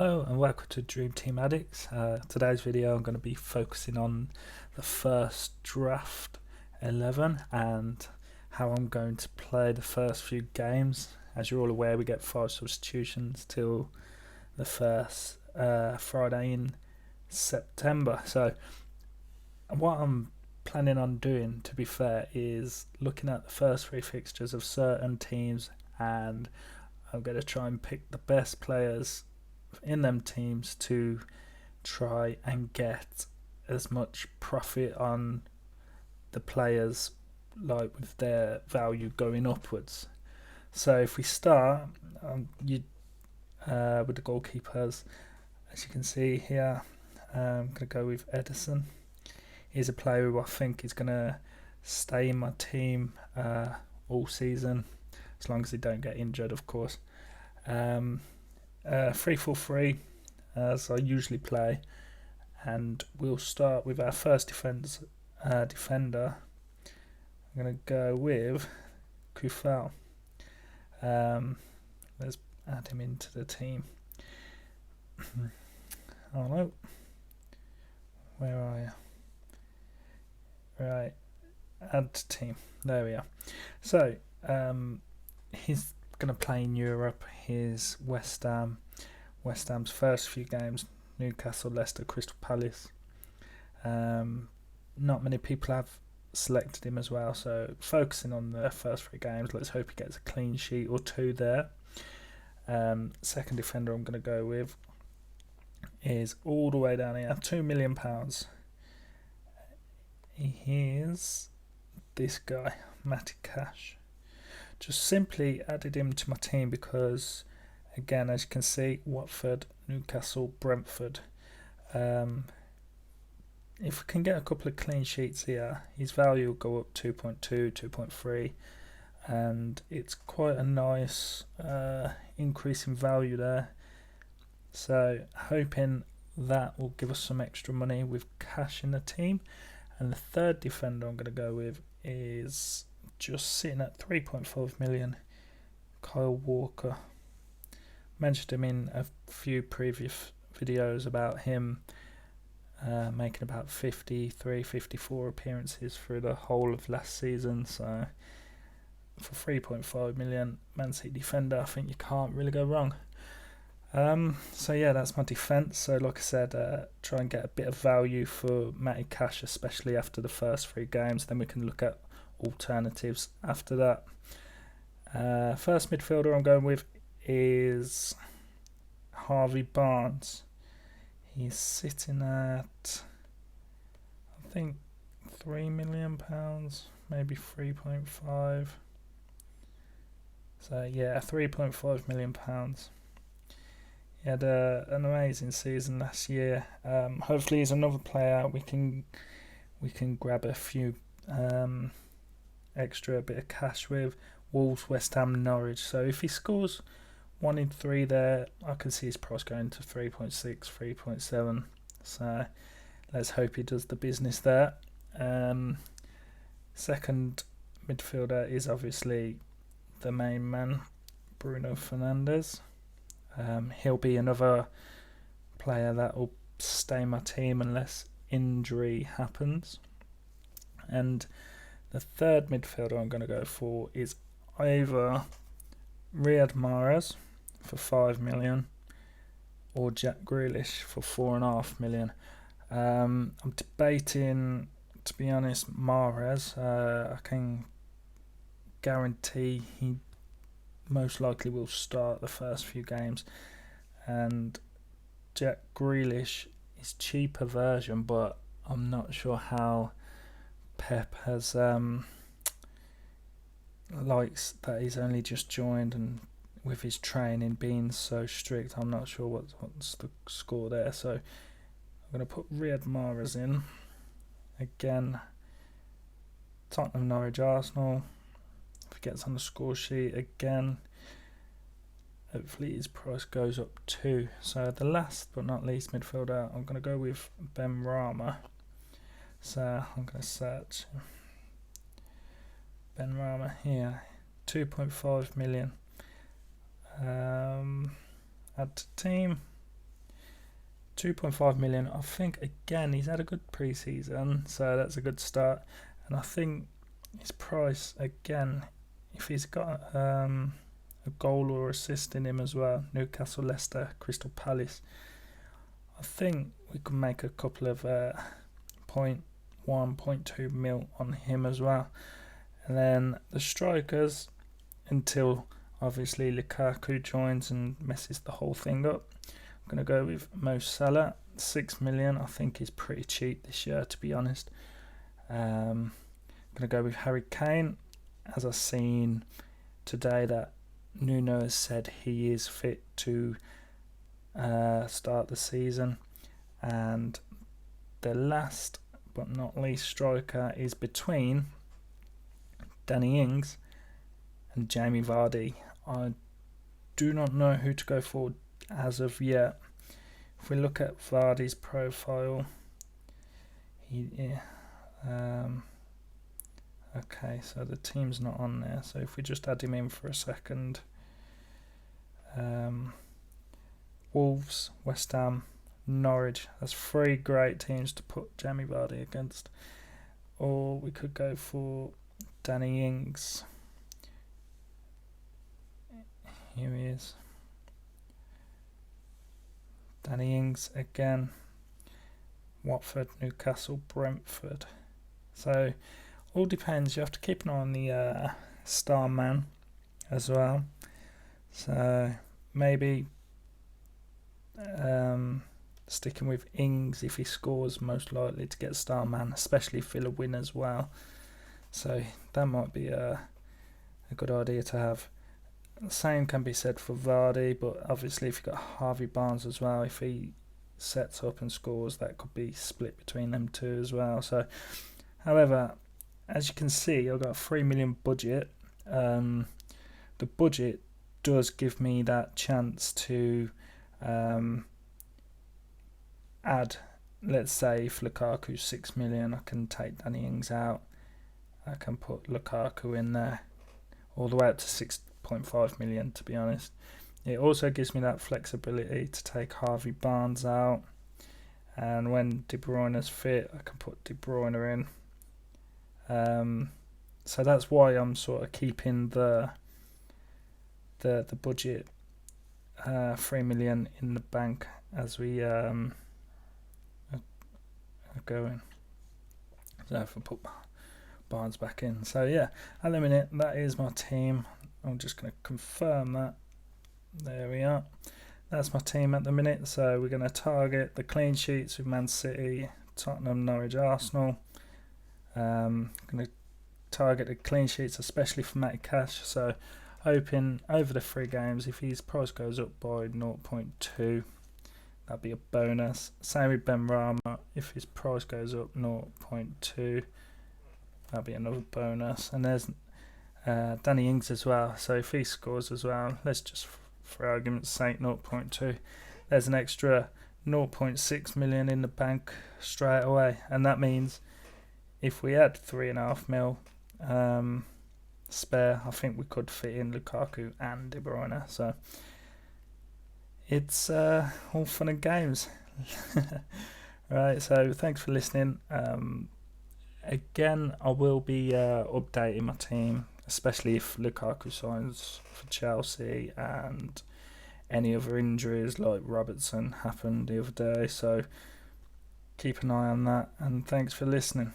Hello and welcome to Dream Team Addicts. Today's video I'm going to be focusing on the first draft 11 and how I'm going to play the first few games. As you're all aware, we get 5 substitutions till the first Friday in September. So what I'm planning on doing, to be fair, is looking at the first 3 fixtures of certain teams, and I'm going to try and pick the best players in them teams to try and get as much profit on the players, like with their value going upwards. So if we start with the goalkeepers, as you can see here, I'm going to go with Edison. He's a player who I think is going to stay in my team all season, as long as he don't get injured, of course. 3-4-3 as I usually play, and we'll start with our first defender. I'm going to go with Kufal. Let's add him into the team. Oh no, where are you? Right, add team, there we are. So he's going to play in Europe. Here's West Ham. West Ham's first few games: Newcastle, Leicester, Crystal Palace. Not many people have selected him as well, so focusing on the first 3 games. Let's hope he gets a clean sheet or 2 there. Second defender I'm going to go with is all the way down here, £2 million. He is this guy, Matty Cash. Just simply added him to my team because, again, as you can see, Watford, Newcastle, Brentford. If we can get a couple of clean sheets here, his value will go up 2.2, 2.3, and it's quite a nice increase in value there. So hoping that will give us some extra money with cash in the team. And the third defender I'm going to go with is just sitting at 3.5 million, Kyle Walker. Mentioned him in a few previous videos about him making about 53, 54 appearances through the whole of last season. So for 3.5 million, Man City defender, I think you can't really go wrong. So yeah, that's my defence. So like I said, try and get a bit of value for Matty Cash, especially after the first 3 games. Then we can look at alternatives after that. First midfielder I'm going with is Harvey Barnes. He's sitting at, I think, £3 million, maybe 3.5. So yeah, £3.5 million. He had an amazing season last year. Hopefully he's another player we can grab a few extra bit of cash with. Wolves, West Ham, Norwich. So if he scores 1 in 3 there, I can see his price going to 3.6, 3.7. So let's hope he does the business there. Second midfielder is obviously the main man, Bruno Fernandes. He'll be another player that will stay in my team unless injury happens. And the third midfielder I'm going to go for is either Riyad Mahrez for 5 million or Jack Grealish for 4.5 million. I'm debating, to be honest, Mahrez. I can guarantee he most likely will start the first few games, and Jack Grealish is cheaper version, but I'm not sure how Pep has likes that he's only just joined, and with his training being so strict, I'm not sure what's the score there. So I'm going to put Riyad Mahrez in. Again, Tottenham, Norwich, Arsenal. If he gets on the score sheet again, hopefully his price goes up too. So the last but not least midfielder, I'm going to go with Ben Rama. So I'm going to search Ben Rama here, 2.5 million. Add to team. 2.5 million. I think again he's had a good pre-season, so that's a good start. And I think his price again, if he's got a goal or assist in him as well, Newcastle, Leicester, Crystal Palace, I think we could make a couple of 0.1, 0.2 mil on him as well. And then the strikers, until obviously Lukaku joins and messes the whole thing up, I'm going to go with Mo Salah. 6 million, I think is pretty cheap this year, to be honest. I'm going to go with Harry Kane, as I've seen today that Nuno has said he is fit to start the season. And the last but not least striker is between Danny Ings and Jamie Vardy. I do not know who to go for as of yet. If we look at Vardy's profile, okay, so the team's not on there. So if we just add him in for a second, Wolves, West Ham, Norwich. That's 3 great teams to put Jamie Vardy against. Or we could go for Danny Ings. Here he is. Danny Ings again. Watford, Newcastle, Brentford. So all depends. You have to keep an eye on the star man as well. So maybe sticking with Ings, if he scores, most likely to get star man, especially if Villa win as well. So that might be a good idea to have. The same can be said for Vardy, but obviously if you've got Harvey Barnes as well, if he sets up and scores, that could be split between them two as well. So, however, as you can see, I've got a 3 million budget. The budget does give me that chance to add, let's say if Lukaku's 6 million, I can take Danny Ings out. I can put Lukaku in there, all the way up to 6.5 million, to be honest. It also gives me that flexibility to take Harvey Barnes out, and when De Bruyne's fit, I can put De Bruyne in. So that's why I'm sort of keeping the budget 3 million in the bank as we are going. So if I put Barnes back in, so yeah, at the minute that is my team. I'm just going to confirm that. There we are. That's my team at the minute. So we're going to target the clean sheets with Man City, Tottenham, Norwich, Arsenal. Going to target the clean sheets, especially for Matty Cash. So hoping over the 3 games, if his price goes up by 0.2, that'd be a bonus. Same with Ben Rama. If his price goes up 0.2, that'd be another bonus. And there's Danny Ings as well. So if he scores as well, let's just, for argument's sake, 0.2. There's an extra 0.6 million in the bank straight away. And that means if we had 3.5 mil spare, I think we could fit in Lukaku and De Bruyne. So it's all fun and games. Right, so thanks for listening. Again, I will be updating my team, especially if Lukaku signs for Chelsea and any other injuries like Robertson happened the other day. So keep an eye on that, and thanks for listening.